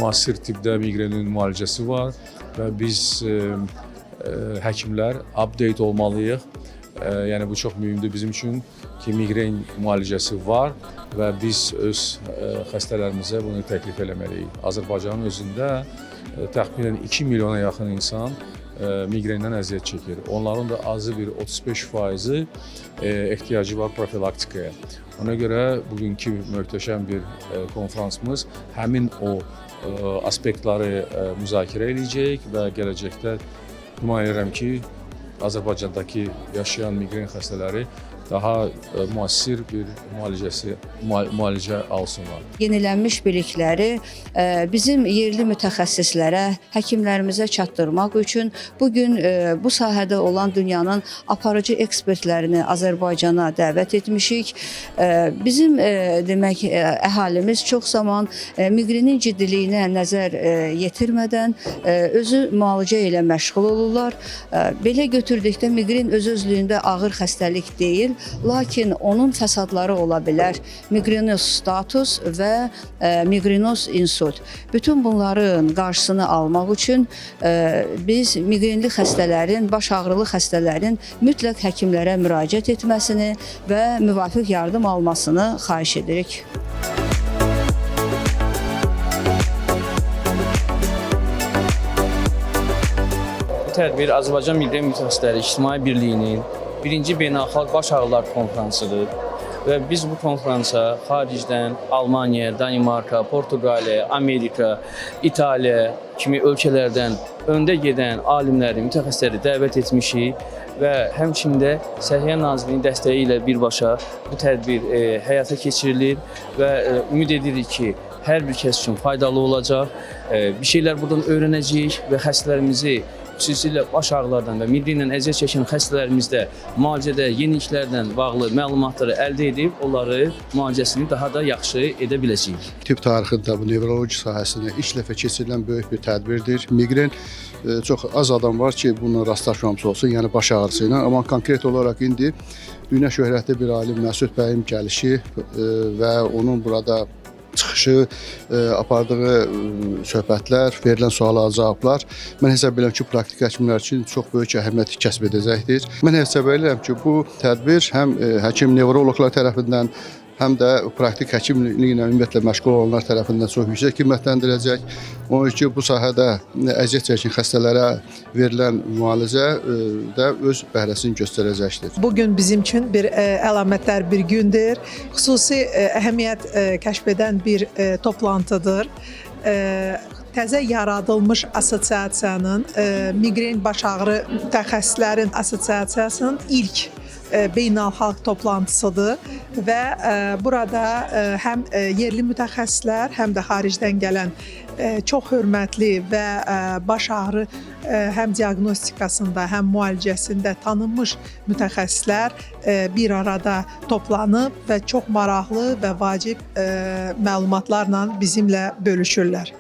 müasir tibbdə miqrenin müalicəsi var və biz həkimlər update olmalıyıq. Yəni bu çox mühümdür bizim üçün ki, miqren müalicəsi var və biz öz xəstələrimizə bunu təklif eləməliyik. Azərbaycanın özündə təxminən 2 milyona yaxın insan miqrendən əziyyət çəkir. Onların da azı bir 35%-i ehtiyacı var profilaktikaya. Ona görə bugünkü möhtəşəm bir konfransımız həmin o aspektləri müzakirə edəcək və gələcəkdə güman edirəm ki, Azərbaycandakı yaşayan miqren xəstələri daha müasir bir müalicə alsınlar. Yenilənmiş bilikləri bizim yerli mütəxəssislərə, həkimlərimizə çatdırmaq üçün bugün bu sahədə olan dünyanın aparıcı ekspertlərini Azərbaycana dəvət etmişik. Bizim demək əhalimiz çox zaman miqrenin ciddiliyinə nəzər yetirmədən özü müalicə ilə məşğul olurlar. Belə götürdükdə miqren öz-özlüyündə ağır xəstəlik deyil. Lakin onun fəsadları ola bilər. Miqrenoz status və miqrenoz insult. Bütün bunların qarşısını almaq üçün biz miqrenli xəstələrin, baş ağrılı xəstələrin mütləq həkimlərə müraciət etməsini və müvafiq yardım almasını xahiş edirik. Bu tədbir Azərbaycan Miqren Mütəxəssisləri İctimai Birliyinin birinci beynəlxalq baş ağrılar konfransıdır və biz bu konfransa xaricdən Almaniya, Danimarka, Portuqaliya, Amerika, İtaliya kimi ölkələrdən öndə gedən alimləri, mütəxəssisləri dəvət etmişik və həmçində Səhiyyə Nazirliyinin dəstəyi ilə birbaşa bu tədbir həyata keçirilir və ümid edirik ki, hər bir kəs üçün faydalı olacaq. Bir şeylər buradan öyrənəcəyik və xəstələrimizi xüsusilə baş ağrılardan və miqrenlə əziyyət çəkən xəstələrimizdə müalicədə yeniliklərdən bağlı məlumatları əldə edib, onları müalicəsini daha da yaxşı edə biləcəyik. Tibb tarixində bu nevroloji sahəsində ilk dəfə keçirilən böyük bir tədbirdir. Miqren çox az adam var ki, bununla rastlaşmamış olsun, yəni baş ağrısı ilə. Amma konkret olaraq indi dünya şöhrətli bir alim Məsud bəyin gəlişi və onun burada çıxışı, apardığı söhbətlər, verilən suallara cavablar mən hesab edirəm ki, praktik həkimlər üçün çox böyük əhəmiyyət kəsb edəcəkdir. Mən hesab edirəm ki, bu tədbir həm həkim nevroloqlar tərəfindən, həm də praktik həkimliyi ilə ümumiyyətlə məşğul olanlar tərəfindən çox yüksək qiymətləndirəcək. Onun üçün bu sahədə əziyyət çəkən xəstələrə verilən müalicə də öz bəhrəsini göstərəcəkdir. Bugün bizim üçün bir əlamətdar bir gündür. Xüsusi əhəmiyyət kəşf edən bir toplantıdır. Təzə yaradılmış assosiasiyanın, miqren baş ağrı mütəxəssislərin assosiasiyasının ilk beynəlxalq toplantısıdır və burada həm yerli mütəxəssislər, həm də xaricdən gələn çox hörmətli və baş ağrı həm diaqnostikasında, həm müalicəsində tanınmış mütəxəssislər bir arada toplanıb və çox maraqlı və vacib məlumatlarla bizimlə bölüşürlər.